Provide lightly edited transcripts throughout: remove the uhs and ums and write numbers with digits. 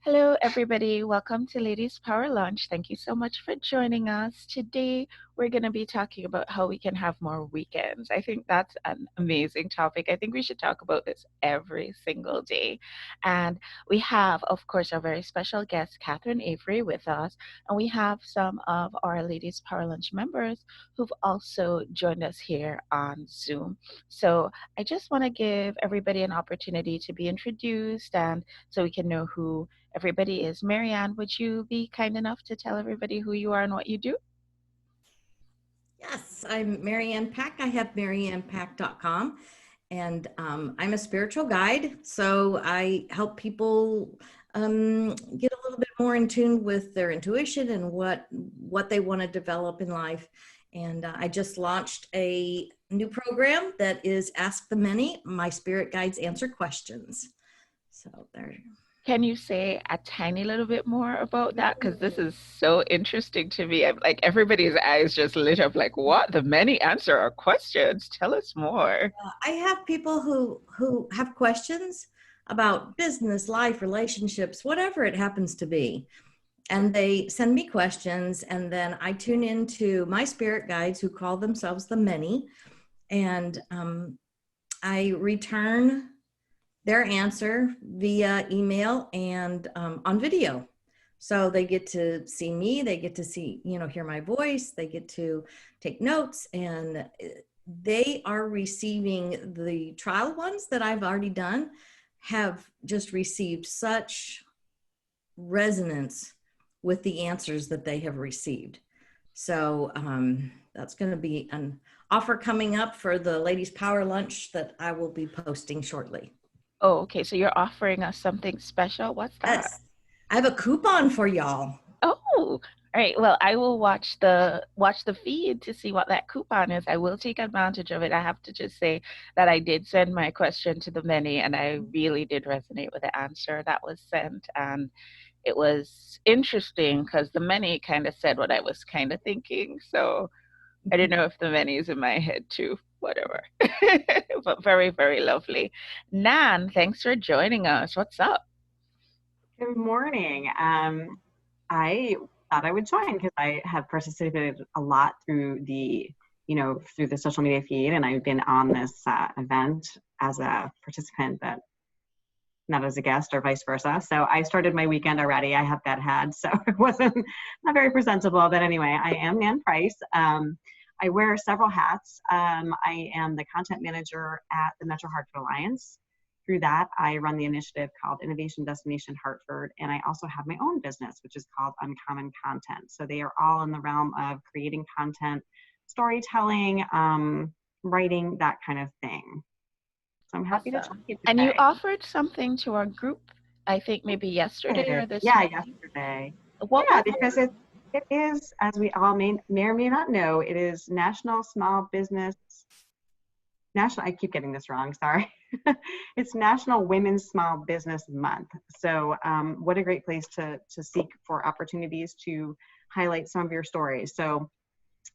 Hello, everybody. Welcome to Ladies Power Lunch. Thank you so much for joining us. Today, we're going to be talking about how we can have more weekends. I think that's an amazing topic. I think we should talk about this every single day. And we have, of course, our very special guest, Catherine Avery, with us. And we have some of our Ladies Power Lunch members who've also joined us here on Zoom. So I just want to give everybody an opportunity to be introduced and so we can know who everybody is. Marianne, would you be kind enough to tell everybody who you are and what you do? Yes, I'm Marianne Pack. I have mariannepack.com, and I'm a spiritual guide. So I help people get a little bit more in tune with their intuition and what they want to develop in life. And I just launched a new program that is Ask the Many. My spirit guides answer questions. So there. Can you say a tiny little bit more about that? Because this is so interesting to me. I'm like everybody's eyes just lit up like, what? The many answer our questions. Tell us more. I have people who have questions about business, life, relationships, whatever it happens to be. And they send me questions, and then I tune into my spirit guides who call themselves the many, and I return their answer via email and on video. So they get to see me, they get to see, hear my voice, they get to take notes, and they are receiving the trial ones that I've already done have just received such resonance with the answers that they have received. So that's going to be an offer coming up for the Ladies Power Lunch that I will be posting shortly. Oh, okay. So you're offering us something special. What's that? Yes, I have a coupon for y'all. Oh, all right. Well, I will watch the feed to see what that coupon is. I will take advantage of it. I have to just say that I did send my question to the many, and I really did resonate with the answer that was sent. And it was interesting because the many kind of said what I was kind of thinking. So I don't know if the many is in my head too. Whatever. But very, very lovely. Nan, thanks for joining us. What's up? Good morning. I thought I would join because I have participated a lot through the social media feed, and I've been on this event as a participant, but not as a guest or vice versa. So I started my weekend already. I have bedhead, so it wasn't not very presentable. But anyway, I am Nan Price. I wear several hats. I am the content manager at the Metro Hartford Alliance. Through that, I run the initiative called Innovation Destination Hartford, and I also have my own business, which is called Uncommon Content. So they are all in the realm of creating content, storytelling, writing, that kind of thing. So I'm happy to talk to you today. And you offered something to our group, I think maybe yesterday or this morning. morning. Yesterday. What yeah, because it is, as we all may or may not know, it is National Small Business National, I keep getting this wrong, sorry. It's National Women's Small Business Month. So what a great place to seek for opportunities to highlight some of your stories. So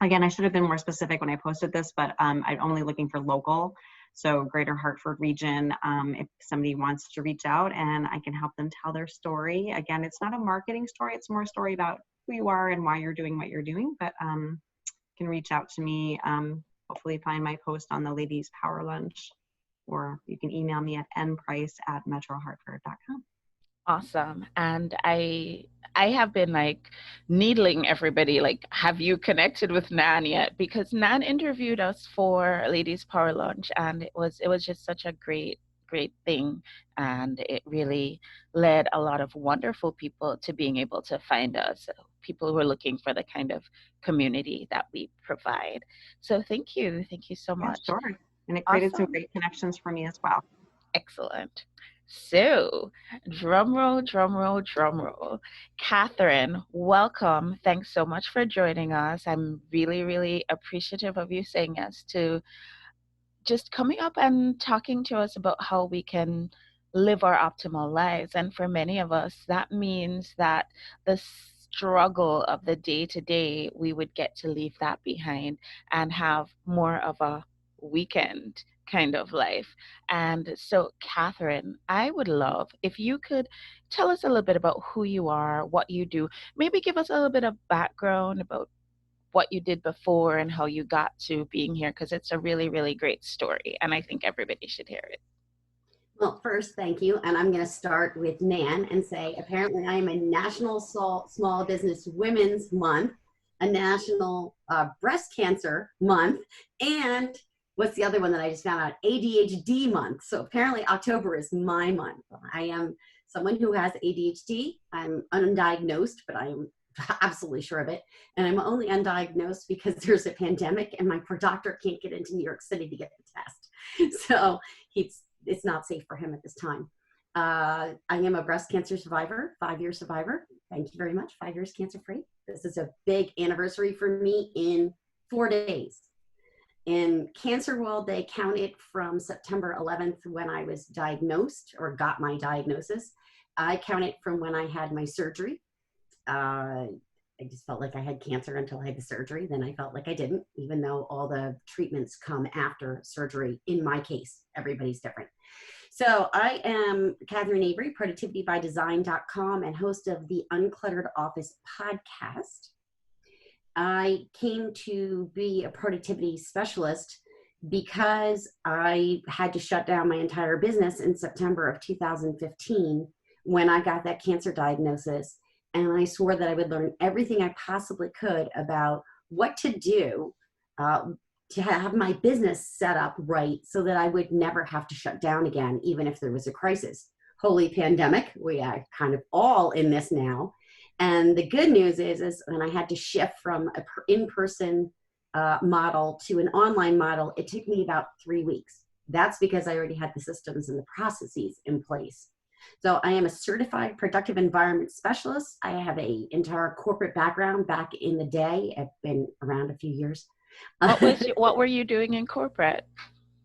again, I should have been more specific when I posted this, but I'm only looking for local. So Greater Hartford region, if somebody wants to reach out and I can help them tell their story. Again, it's not a marketing story, it's more a story about who you are and why you're doing what you're doing, but you can reach out to me, hopefully find my post on the Ladies Power Lunch, or you can email me at nprice@metrohartford.com. Awesome. And I have been like needling everybody, like, have you connected with Nan yet? Because Nan interviewed us for Ladies Power Lunch, and it was just such a great thing, and it really led a lot of wonderful people to being able to find us, people who are looking for the kind of community that we provide. So thank you so much. Yeah, sure. And it created some great connections for me as well. Excellent. So, drum roll. Catherine, welcome. Thanks so much for joining us. I'm really, really appreciative of you saying yes to just coming up and talking to us about how we can live our optimal lives. And for many of us, that means that the struggle of the day to day, we would get to leave that behind and have more of a weekend kind of life. And so, Catherine, I would love if you could tell us a little bit about who you are, what you do, maybe give us a little bit of background about what you did before and how you got to being here, because it's a really, really great story. And I think everybody should hear it. Well, first, thank you. And I'm going to start with Nan and say, apparently I am a National Small Business Women's Month, a National Breast Cancer Month, and what's the other one that I just found out? ADHD Month. So apparently October is my month. I am someone who has ADHD. I'm undiagnosed, but I am absolutely sure of it. And I'm only undiagnosed because there's a pandemic and my poor doctor can't get into New York City to get the test. So it's not safe for him at this time. I am a breast cancer survivor, 5-year survivor. Thank you very much. 5 years cancer free. This is a big anniversary for me in 4 days. In Cancer World, they count it from September 11th when I was diagnosed or got my diagnosis. I count it from when I had my surgery. I just felt like I had cancer until I had the surgery. Then I felt like I didn't, even though all the treatments come after surgery. In my case, everybody's different. So I am Catherine Avery, productivitybydesign.com, and host of the Uncluttered Office podcast. I came to be a productivity specialist because I had to shut down my entire business in September of 2015 when I got that cancer diagnosis. And I swore that I would learn everything I possibly could about what to do to have my business set up right so that I would never have to shut down again, even if there was a crisis. Holy pandemic, we are kind of all in this now. And the good news is when I had to shift from an in-person model to an online model, it took me about 3 weeks. That's because I already had the systems and the processes in place. So I am a certified productive environment specialist. I have an entire corporate background back in the day. I've been around a few years. What were you doing in corporate?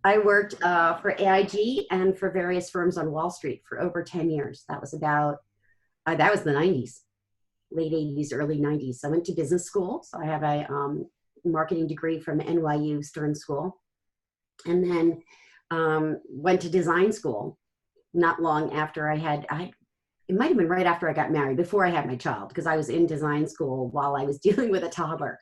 I worked for AIG and for various firms on Wall Street for over 10 years. That was about, that was the 90s, late 80s, early 90s. So I went to business school. So I have a marketing degree from NYU Stern School. And then went to design school not long after it might have been right after I got married, before I had my child, because I was in design school while I was dealing with a toddler.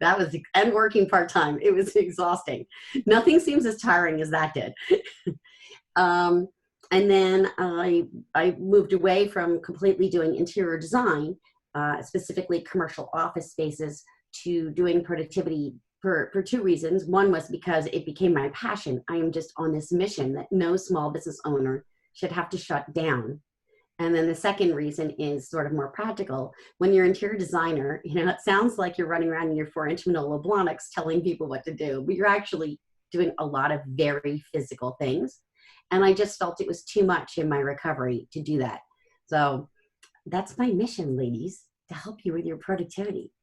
That was, and working part-time. It was exhausting. Nothing seems as tiring as that did. And then I moved away from completely doing interior design, specifically commercial office spaces, to doing productivity for 2 reasons. One was because it became my passion. I am just on this mission that no small business owner should have to shut down. And then the second reason is sort of more practical. When you're an interior designer, it sounds like you're running around in your 4-inch Manila Blahniks telling people what to do, but you're actually doing a lot of very physical things. And I just felt it was too much in my recovery to do that. So that's my mission, ladies, to help you with your productivity.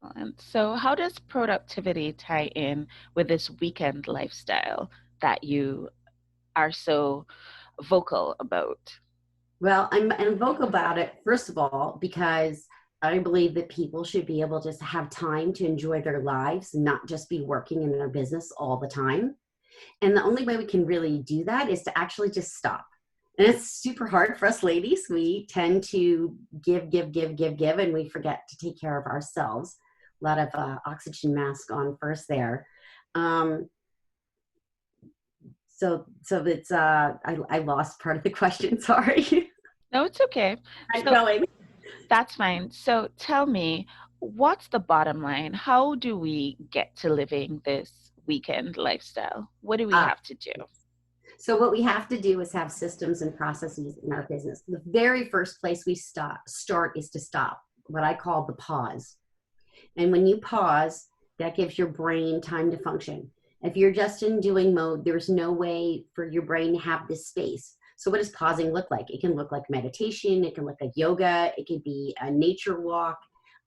Excellent. So how does productivity tie in with this weekend lifestyle that you are so vocal about? Well, I'm vocal about it, first of all, because I believe that people should be able to just have time to enjoy their lives, not just be working in their business all the time. And the only way we can really do that is to actually just stop. And it's super hard for us ladies. We tend to give, and we forget to take care of ourselves. A lot of oxygen mask on first there. So it's, I lost part of the question, sorry. No, it's okay. I'm going. That's fine. So tell me, what's the bottom line? How do we get to living this weekend lifestyle? What do we have to do? So what we have to do is have systems and processes in our business. The very first place we start is to stop, what I call the pause. And when you pause, that gives your brain time to function. If you're just in doing mode, there's no way for your brain to have this space. So what does pausing look like? It can look like meditation. It can look like yoga. It can be a nature walk.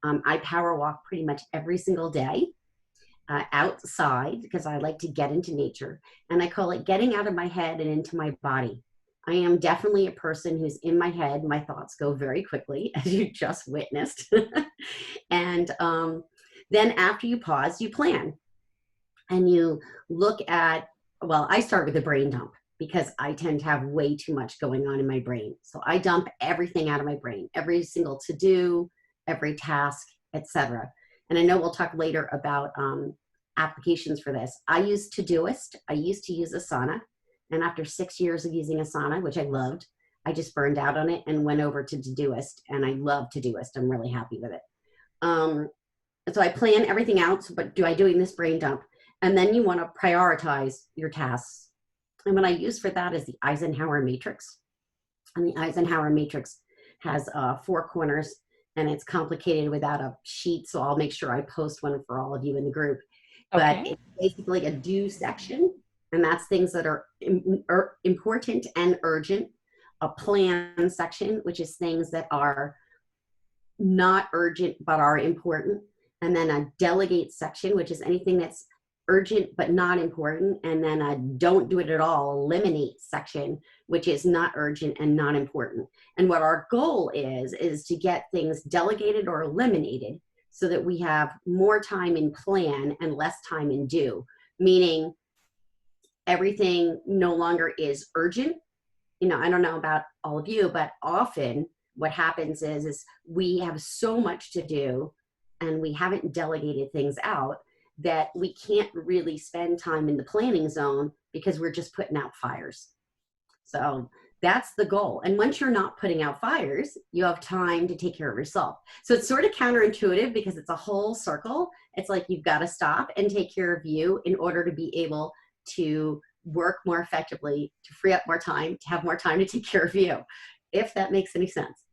I power walk pretty much every single day outside because I like to get into nature. And I call it getting out of my head and into my body. I am definitely a person who's in my head. My thoughts go very quickly, as you just witnessed. And then after you pause, you plan. and you look at, well, I start with a brain dump because I tend to have way too much going on in my brain. So I dump everything out of my brain, every single to-do, every task, etc. And I know we'll talk later about applications for this. I use Todoist. I used to use Asana. And after 6 years of using Asana, which I loved, I just burned out on it and went over to Todoist. And I love Todoist. I'm really happy with it. So I plan everything out, but do I doing this brain dump? And then you want to prioritize your tasks. And what I use for that is the Eisenhower Matrix. And the Eisenhower Matrix has 4 corners, and it's complicated without a sheet. So I'll make sure I post one for all of you in the group. But Okay. it's basically a do section, and that's things that are important and urgent. A plan section, which is things that are not urgent but are important. And then a delegate section, which is anything that's urgent but not important. And then a don't do it at all, eliminate section, which is not urgent and not important. And what our goal is to get things delegated or eliminated so that we have more time in plan and less time in do, meaning everything no longer is urgent. You know, I don't know about all of you, but often what happens is we have so much to do and we haven't delegated things out that we can't really spend time in the planning zone because we're just putting out fires. So that's the goal. And once you're not putting out fires, you have time to take care of yourself. So it's sort of counterintuitive because it's a whole circle. It's like you've got to stop and take care of you in order to be able to work more effectively, to free up more time, to have more time to take care of you, if that makes any sense.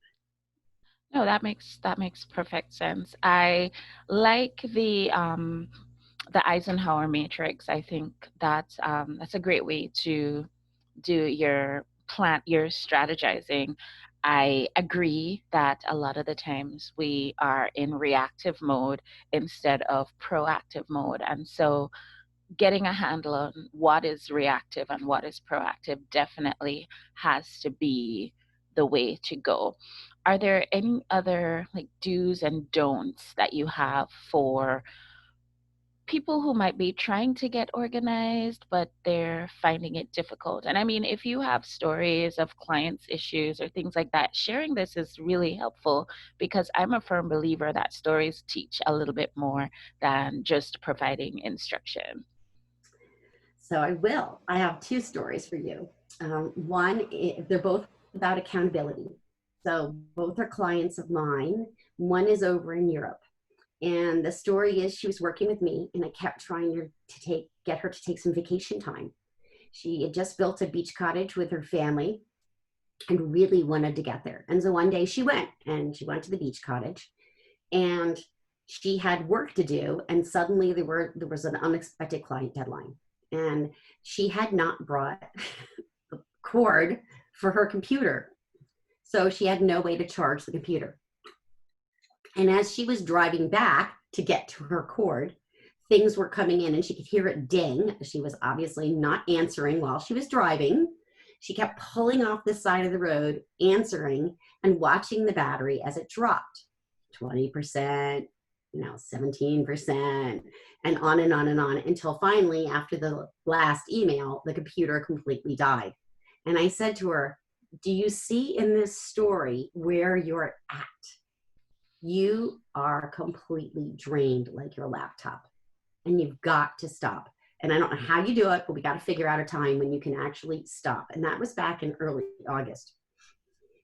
No, that makes perfect sense. I like the Eisenhower Matrix. I think that's a great way to do your strategizing. I agree that a lot of the times we are in reactive mode instead of proactive mode. And so getting a handle on what is reactive and what is proactive definitely has to be the way to go. Are there any other like do's and don'ts that you have for people who might be trying to get organized, but they're finding it difficult? And I mean, if you have stories of clients' issues or things like that, sharing this is really helpful because I'm a firm believer that stories teach a little bit more than just providing instruction. So I will. I have 2 stories for you. One, they're both about accountability. So both are clients of mine. One is over in Europe. And the story is she was working with me and I kept trying to get her to take some vacation time. She had just built a beach cottage with her family and really wanted to get there. And so one day she went to the beach cottage and she had work to do. And suddenly there was an unexpected client deadline. And she had not brought the cord for her computer. So she had no way to charge the computer. And as she was driving back to get to her cord, things were coming in and she could hear it ding. She was obviously not answering while she was driving. She kept pulling off the side of the road, answering and watching the battery as it dropped 20%, 17%, and on and on and on until finally, after the last email, the computer completely died. And I said to her, do you see in this story where you're at? You are completely drained like your laptop, and you've got to stop. And I don't know how you do it, but we got to figure out a time when you can actually stop. And that was back in early August.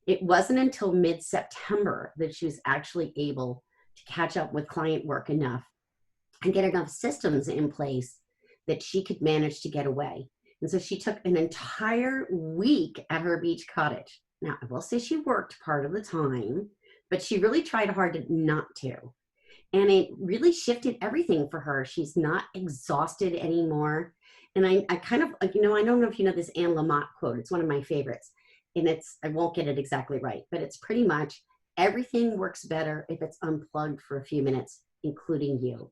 It wasn't until mid-September that she was actually able to catch up with client work enough and get enough systems in place that she could manage to get away. And so she took an entire week at her beach cottage. Now, I will say she worked part of the time, but she really tried hard not to. And it really shifted everything for her. She's not exhausted anymore. And I kind of, I don't know if you know this Anne Lamott quote. It's one of my favorites. And I won't get it exactly right, but it's pretty much everything works better if it's unplugged for a few minutes, including you.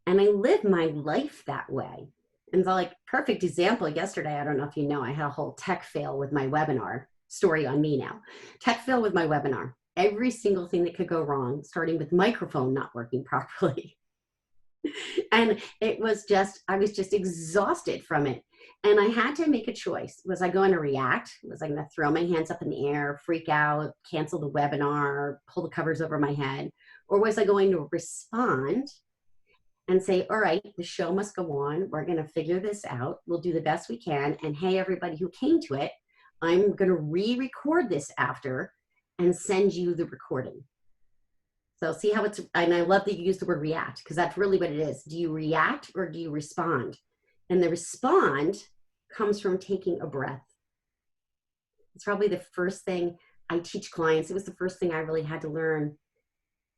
And I live my life that way. And so perfect example yesterday, I don't know if you know, I had a whole tech fail with my webinar. Story on me now. Tech fail with my webinar. Every single thing that could go wrong, starting with microphone not working properly. And it was just, I was just exhausted from it. And I had to make a choice. Was I going to react? Was I going to throw my hands up in the air, freak out, cancel the webinar, pull the covers over my head? Or was I going to respond and say, all right, the show must go on. We're going to figure this out. We'll do the best we can. And hey, everybody who came to it, I'm going to re-record this after and send you the recording. So see how it's, and I love that you use the word react, because that's really what it is. Do you react or do you respond? And the respond comes from taking a breath. It's probably the first thing I teach clients. It was the first thing I really had to learn.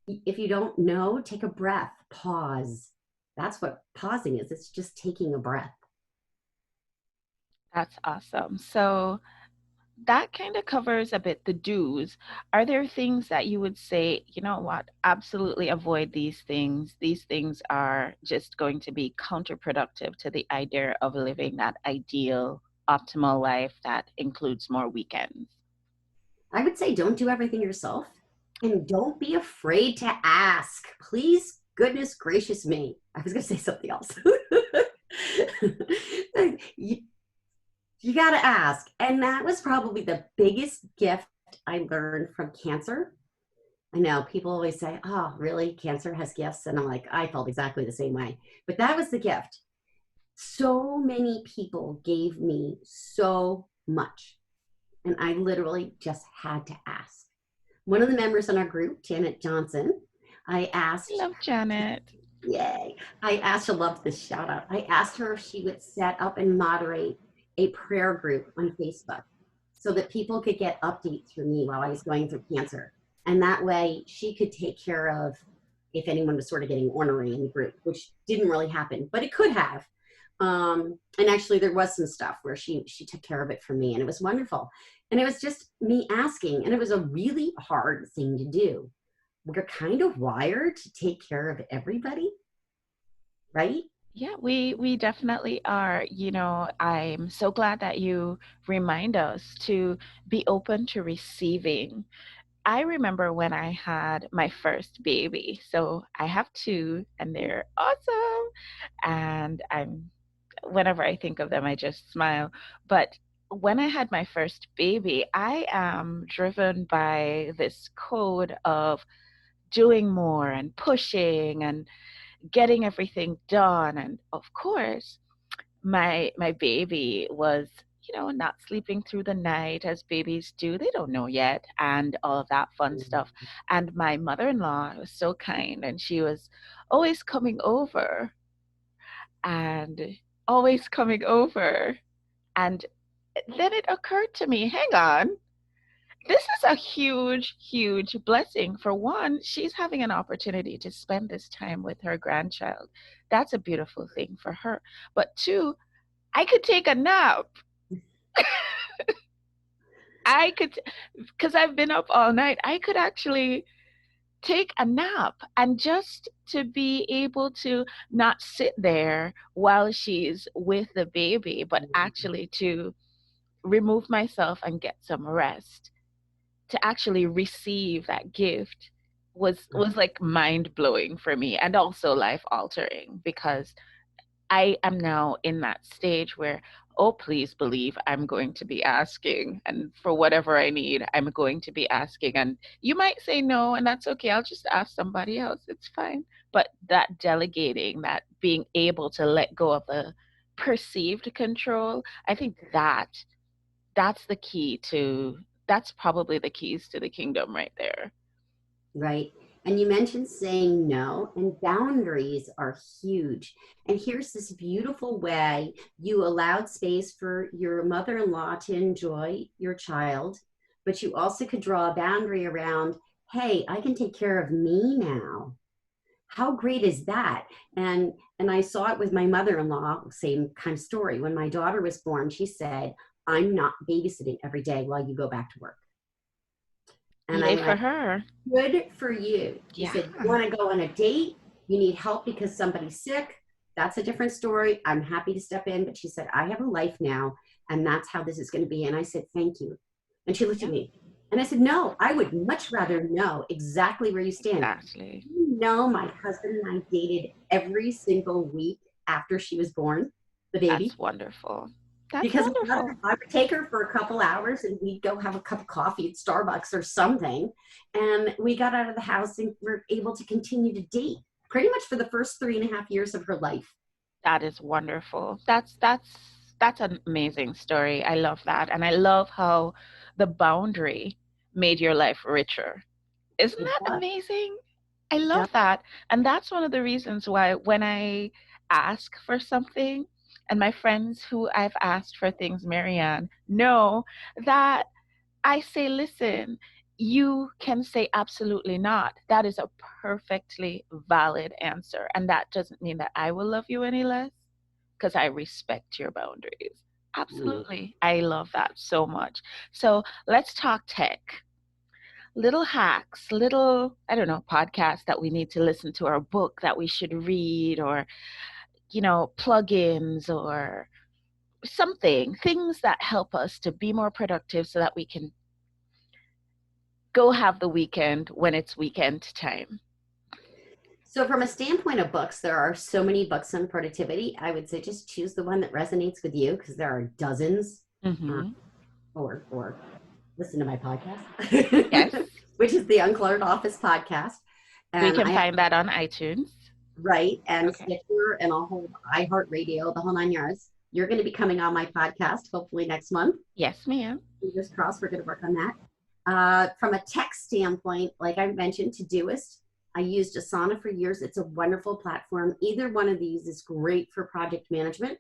If you don't know, take a breath, pause. That's what pausing is. It's just taking a breath. That's awesome. So that kind of covers a bit the do's. Are there things that you would say, you know what, absolutely avoid these things? These things are just going to be counterproductive to the idea of living that ideal, optimal life that includes more weekends. I would say don't do everything yourself, and don't be afraid to ask. Please, goodness gracious me. I was going to say something else. You got to ask. And that was probably the biggest gift I learned from cancer. I know people always say, oh, really? Cancer has gifts? And I'm like, I felt exactly the same way. But that was the gift. So many people gave me so much. And I literally just had to ask. One of the members in our group, Janet Johnson, I asked. I love Janet. Yay. I asked, I love this shout out. I asked her if she would set up and moderate a prayer group on Facebook so that people could get updates from me while I was going through cancer. And that way she could take care of if anyone was sort of getting ornery in the group, which didn't really happen, but it could have. And actually there was some stuff where she took care of it for me, and it was wonderful. And it was just me asking, and it was a really hard thing to do. We're kind of wired to take care of everybody, right? Yeah, we definitely are. You know, I'm so glad that you remind us to be open to receiving. I remember when I had my first baby. So I have two, and they're awesome. And whenever I think of them, I just smile. But when I had my first baby, I am driven by this code of doing more and pushing and getting everything done. And of course, my baby was, you know, not sleeping through the night as babies do. They don't know yet, and all of that fun stuff. And my mother-in-law was so kind, and she was always coming over and always coming over. And then it occurred to me, hang on, this is a huge, huge blessing. For one, she's having an opportunity to spend this time with her grandchild. That's a beautiful thing for her. But two, I could take a nap. I could, because I've been up all night, I could actually take a nap, and just to be able to not sit there while she's with the baby, but actually to remove myself and get some rest, to actually receive that gift was like mind blowing for me, and also life altering, because I am now in that stage where, oh, please believe I'm going to be asking, and for whatever I need, I'm going to be asking. And you might say no, and that's okay. I'll just ask somebody else. It's fine. But that delegating, that being able to let go of the perceived control, I think that's the key to, that's probably the keys to the kingdom right there. Right. And you mentioned saying no, and boundaries are huge. And here's this beautiful way you allowed space for your mother-in-law to enjoy your child, but you also could draw a boundary around, hey, I can take care of me now. How great is that? And I saw it with my mother-in-law, same kind of story. When my daughter was born, she said, I'm not babysitting every day while you go back to work. And Yay I'm for like, her. good for you. She said, you want to go on a date? You need help because somebody's sick? That's a different story. I'm happy to step in. But she said, I have a life now, and that's how this is going to be. And I said, thank you. And she looked at me. And I said, no, I would much rather know exactly where you stand. Exactly. You you know my husband and I dated every single week after she was born, the baby? That's wonderful. That's Because wonderful. I would take her for a couple hours and we'd go have a cup of coffee at Starbucks or something. And we got out of the house and were able to continue to date pretty much for the first 3.5 years of her life. That is wonderful. That's an amazing story. I love that. And I love how the boundary made your life richer. Isn't It that does. amazing? I It love does. that. And that's one of the reasons why when I ask for something, and my friends who I've asked for things, Marianne, know that I say, listen, you can say absolutely not. That is a perfectly valid answer. And that doesn't mean that I will love you any less because I respect your boundaries. Absolutely. I love that so much. So let's talk tech. Little hacks, little, I don't know, podcasts that we need to listen to, or a book that we should read, or, plugins, or something, things that help us to be more productive so that we can go have the weekend when it's weekend time. So from a standpoint of books, there are so many books on productivity. I would say just choose the one that resonates with you because there are dozens. Mm-hmm. Or listen to my podcast, Yes. which is the Uncluttered Office podcast. We And can I find that on iTunes. Right, and Okay. Stitcher and a whole iHeartRadio, the whole 9 yards. You're going to be coming on my podcast hopefully next month. Yes, ma'am. Fingers crossed, we're going to work on that. From a tech standpoint, like I mentioned, Todoist. I used Asana for years. It's a wonderful platform. Either one of these is great for project management.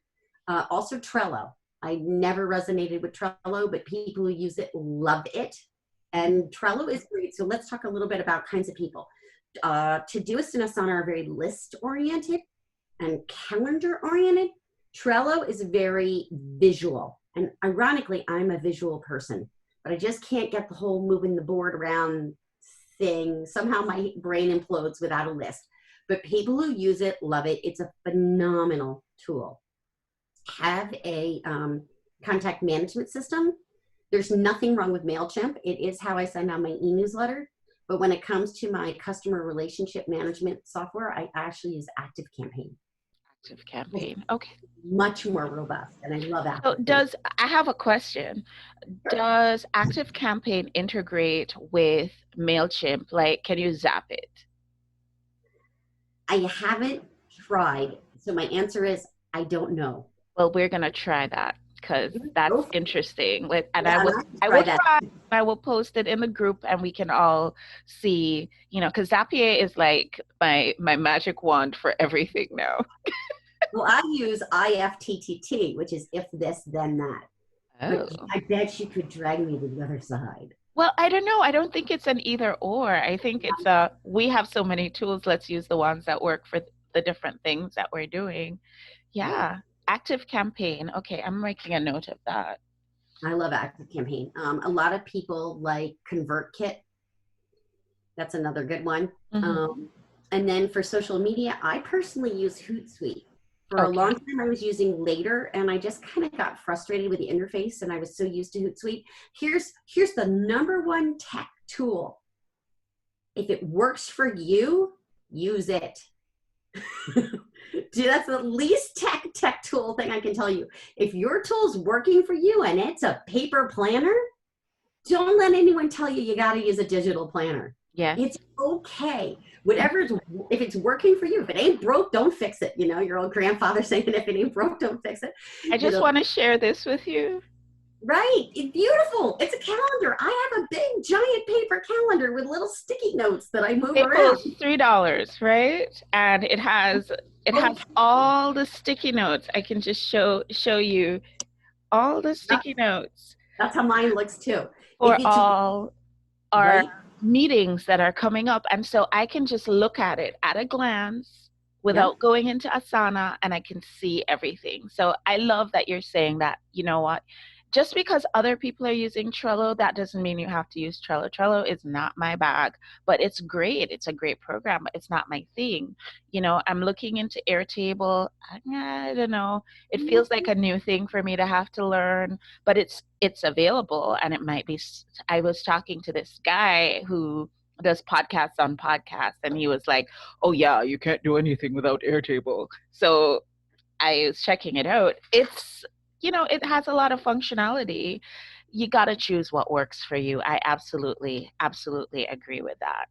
Also Trello. I never resonated with Trello, but people who use it love it. And Trello is great. So let's talk a little bit about kinds of people. Todoist and Asana are very list oriented and calendar oriented. Trello is very visual. And ironically, I'm a visual person, but I just can't get the whole moving the board around thing. Somehow my brain implodes without a list. But people who use it love it. It's a phenomenal tool. Have a contact management system. There's nothing wrong with Mailchimp. It is how I send out my e-newsletter. But when it comes to my customer relationship management software, I actually use ActiveCampaign. ActiveCampaign. Okay. Much more robust, and I love So ActiveCampaign. I have a question. Does ActiveCampaign integrate with Mailchimp? Like, can you zap it? I haven't tried, so my answer is I don't know. Well, we're gonna try that because that's interesting. And Yeah, I will try. I will post it in the group, and we can all see. Because Zapier is like my magic wand for everything now. Well, I use IFTTT, which is if this, then that. Oh. But I bet you could drag me to the other side. Well, I don't know. I don't think it's an either or. I think it's we have so many tools. Let's use the ones that work for the different things that we're doing. Yeah. ActiveCampaign. Okay, I'm making a note of that. I love ActiveCampaign. A lot of people like ConvertKit. That's another good one. Mm-hmm. And then for social media, I personally use Hootsuite. For a long time, I was using Later, and I just kind of got frustrated with the interface, and I was so used to Hootsuite. Here's the number one tech tool. If it works for you, use it. Dude, that's the least tech tool thing I can tell you. If your tool's working for you and it's a paper planner, don't let anyone tell you you got to use a digital planner. Yeah. It's okay. If it's working for you, if it ain't broke, don't fix it. Your old grandfather saying, if it ain't broke, don't fix it. I just want to share this with you. Right. It's beautiful. It's a calendar. I have a big, giant paper calendar with little sticky notes that I move around. It's $3, right? And it has all the sticky notes. I can just show you all the sticky notes. That's how mine looks too. For all our meetings that are coming up. And so I can just look at it at a glance without going into Asana, and I can see everything. So I love that you're saying that, you know what? Just because other people are using Trello, that doesn't mean you have to use Trello. Trello is not my bag, but it's great. It's a great program, but it's not my thing. I'm looking into Airtable. I don't know. It feels like a new thing for me to have to learn, but it's available, and it might be. I was talking to this guy who does podcasts on podcasts, and he was like, "Oh yeah, you can't do anything without Airtable." So I was checking it out. It's, it has a lot of functionality. You got to choose what works for you. I absolutely, absolutely agree with that.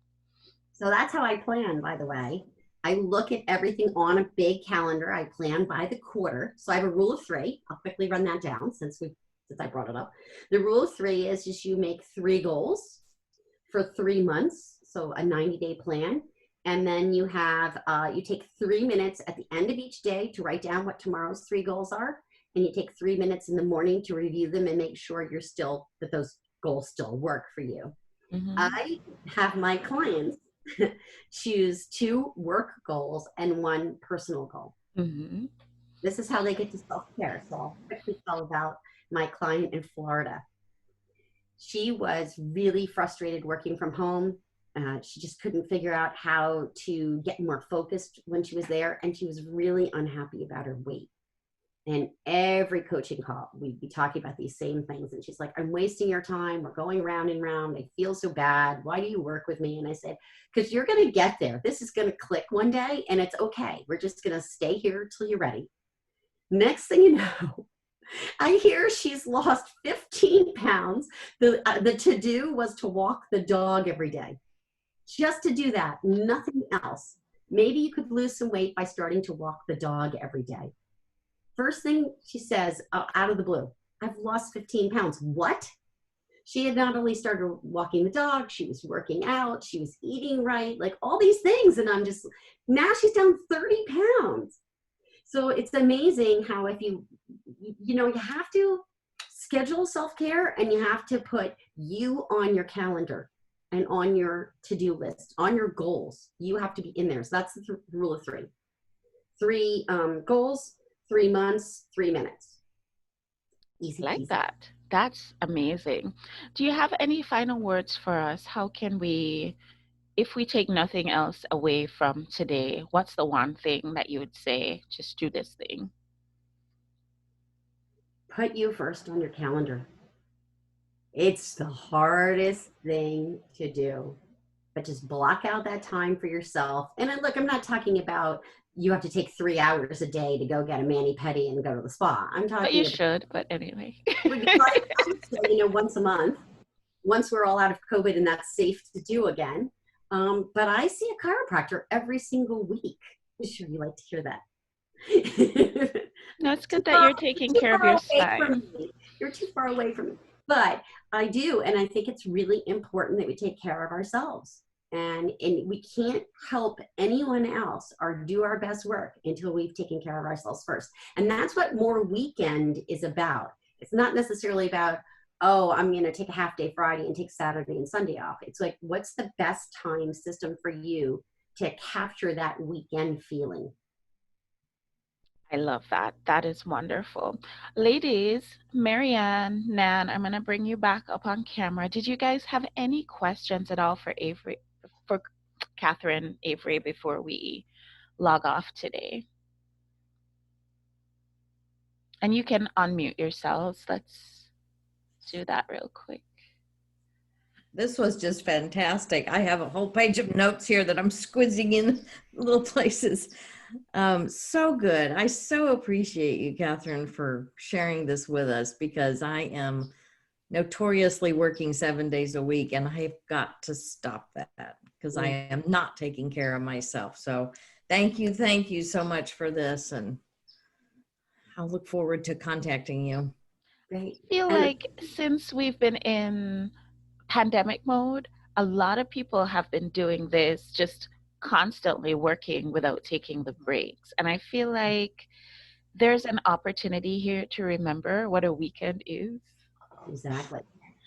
So that's how I plan, by the way. I look at everything on a big calendar. I plan by the quarter. So I have a rule of three. I'll quickly run that down since I brought it up. The rule of three is just you make 3 goals for 3 months. So a 90-day plan. And then you have, you take 3 minutes at the end of each day to write down what tomorrow's 3 goals are. And you take 3 minutes in the morning to review them and make sure that those goals still work for you. Mm-hmm. I have my clients choose 2 work goals and 1 personal goal. Mm-hmm. This is how they get to self-care. So I'll quickly tell about my client in Florida. She was really frustrated working from home. She just couldn't figure out how to get more focused when she was there. And she was really unhappy about her weight. And every coaching call, we'd be talking about these same things. And she's like, I'm wasting your time. We're going round and round. I feel so bad. Why do you work with me? And I said, because you're going to get there. This is going to click one day and it's okay. We're just going to stay here till you're ready. Next thing you know, I hear she's lost 15 pounds. The to-do was to walk the dog every day. Just to do that, nothing else. Maybe you could lose some weight by starting to walk the dog every day. First thing she says out of the blue, I've lost 15 pounds. What? She had not only started walking the dog, she was working out, she was eating right, like all these things. And I'm just, now she's down 30 pounds. So it's amazing how if you have to schedule self-care and you have to put you on your calendar and on your to-do list, on your goals. You have to be in there. So that's the rule of 3. 3 goals, 3 months, 3 minutes. Easy Like peasy. that. That's amazing. Do you have any final words for us? How can we, if we take nothing else away from today, what's the one thing that you would say, just do this thing? Put you first on your calendar. It's the hardest thing to do, but just block out that time for yourself. And look, I'm not talking about you have to take 3 hours a day to go get a mani-pedi and go to the spa. I'm talking But you about, should, but anyway. I would say, once a month, once we're all out of COVID and that's safe to do again. But I see a chiropractor every single week. I'm sure you like to hear that. No, it's good that you're taking care of your spine. You're too far away from me. But I do, and I think it's really important that we take care of ourselves. And we can't help anyone else or do our best work until we've taken care of ourselves first. And that's what More Weekend is about. It's not necessarily about, oh, I'm going to take a half day Friday and take Saturday and Sunday off. It's like, what's the best time system for you to capture that weekend feeling? I love that. That is wonderful. Ladies, Marianne, Nan, I'm going to bring you back up on camera. Did you guys have any questions at all for Catherine Avery before we log off today? And you can unmute yourselves. Let's do that real quick. This was just fantastic. I have a whole page of notes here that I'm squeezing in little places. So good. I so appreciate you, Catherine, for sharing this with us, because I am notoriously working 7 days a week and I've got to stop that because I am not taking care of myself. So thank you so much for this, and I'll look forward to contacting you. Great. I feel like since we've been in pandemic mode, a lot of people have been doing this, just constantly working without taking the breaks. And I feel like there's an opportunity here to remember what a weekend is. Exactly.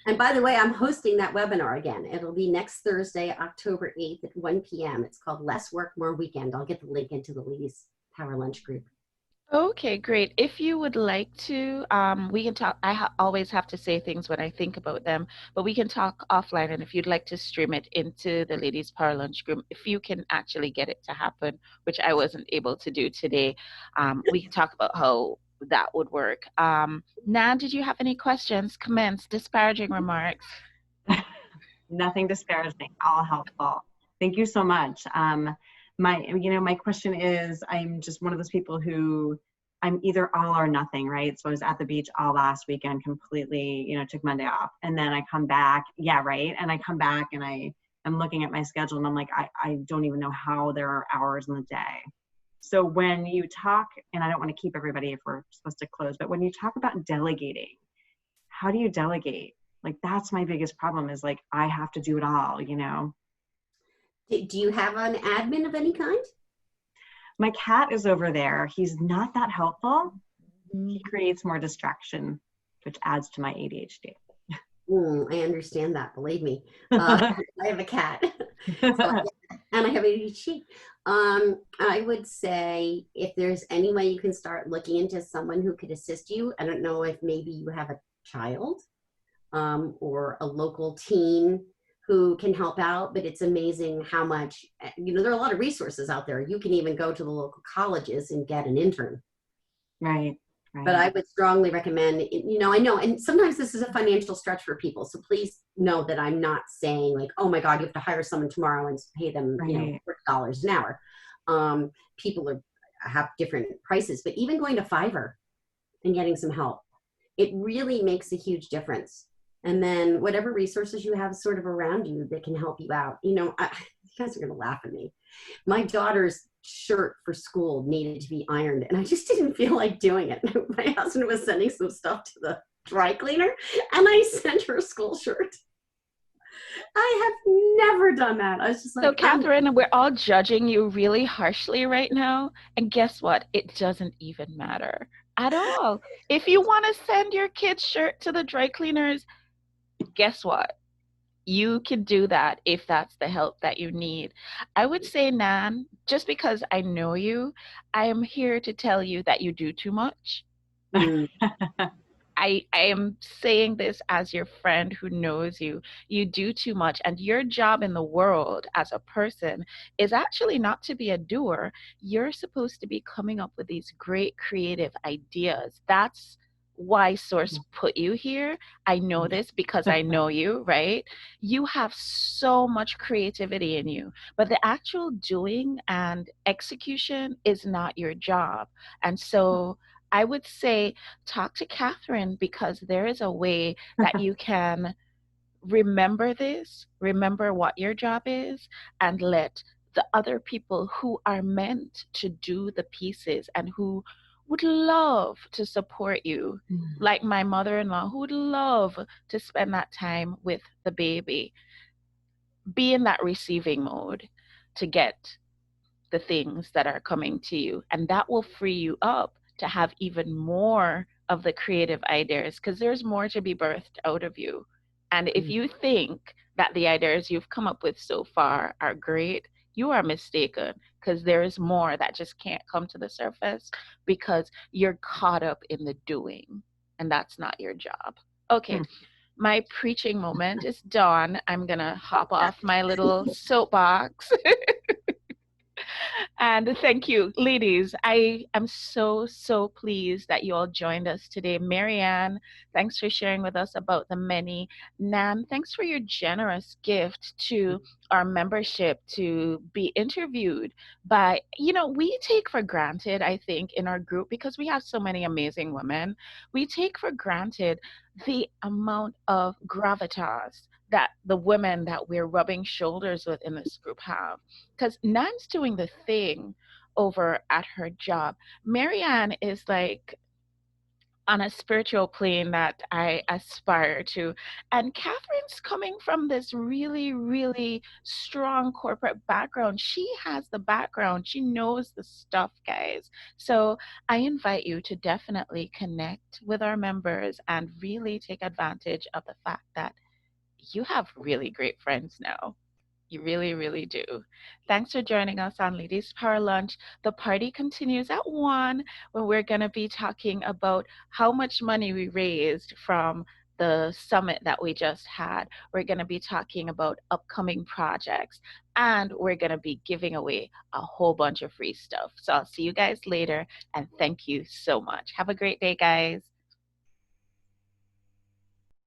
And by the way, I'm hosting that webinar again. It'll be next Thursday, October 8th at 1 p.m. It's called Less Work, More Weekend. I'll get the link into the Ladies Power Lunch group. Okay, great. If you would like to, we can talk. I always have to say things when I think about them, but we can talk offline. And if you'd like to stream it into the Ladies Power Lunch group, if you can actually get it to happen, which I wasn't able to do today, we can talk about how that would work. Nan, did you have any questions, comments, disparaging remarks? Nothing disparaging, all helpful. Thank you so much. My question is, I'm just one of those people who I'm either all or nothing, right? So I was at the beach all last weekend, completely, took Monday off. And then I come back. Yeah, right. And I come back and I'm looking at my schedule and I'm like, I don't even know how there are hours in the day. So when you talk, and I don't want to keep everybody if we're supposed to close, but when you talk about delegating, how do you delegate? Like, that's my biggest problem is like, I have to do it all, Do you have an admin of any kind? My cat is over there. He's not that helpful. He creates more distraction, which adds to my ADHD. I understand that. Believe me, I have a cat, and I have ADHD. I would say if there's any way you can start looking into someone who could assist you. I don't know if maybe you have a child or a local teen who can help out, but it's amazing how much, there are a lot of resources out there. You can even go to the local colleges and get an intern. Right. But I would strongly recommend, I know, and sometimes this is a financial stretch for people. So please know that I'm not saying like, oh my God, you have to hire someone tomorrow and pay them, $40 an hour. People have different prices, but even going to Fiverr and getting some help, it really makes a huge difference. And then whatever resources you have sort of around you that can help you out. You guys are going to laugh at me. My daughter's shirt for school needed to be ironed, and I just didn't feel like doing it. My husband was sending some stuff to the dry cleaner, and I sent her a school shirt. I have never done that. I was just like, so Catherine, we're all judging you really harshly right now. And guess what? It doesn't even matter at all. If you want to send your kid's shirt to the dry cleaners, guess what? You can do that if that's the help that you need. I would say, Nan, just because I know you, I am here to tell you that you do too much. I am saying this as your friend who knows you. You do too much, and your job in the world as a person is actually not to be a doer. You're supposed to be coming up with these great creative ideas. That's why Source put you here. I know this because I know you, right? You have so much creativity in you, but the actual doing and execution is not your job. And so I would say talk to Catherine, because there is a way that you can remember this, remember what your job is, and let the other people who are meant to do the pieces and who would love to support you, like my mother-in-law, who would love to spend that time with the baby, be in that receiving mode to get the things that are coming to you. And that will free you up to have even more of the creative ideas, because there's more to be birthed out of you. And if you think that the ideas you've come up with so far are great, you are mistaken, because there is more that just can't come to the surface because you're caught up in the doing, and that's not your job. Okay. My preaching moment is done. I'm going to hop off my little soapbox. And thank you, ladies. I am so pleased that you all joined us today. Marianne, thanks for sharing with us about the many. Nan, thanks for your generous gift to our membership to be interviewed by, we take for granted, I think, in our group, because we have so many amazing women, we take for granted the amount of gravitas that the women that we're rubbing shoulders with in this group have. Because Nan's doing the thing over at her job. Marianne is like on a spiritual plane that I aspire to. And Catherine's coming from this really, really strong corporate background. She has the background, she knows the stuff, guys. So I invite you to definitely connect with our members and really take advantage of the fact that you have really great friends now. You really, really do. Thanks for joining us on Ladies Power Lunch. The party continues at 1, when we're going to be talking about how much money we raised from the summit that we just had. We're going to be talking about upcoming projects, and we're going to be giving away a whole bunch of free stuff. So I'll see you guys later, and thank you so much. Have a great day, guys.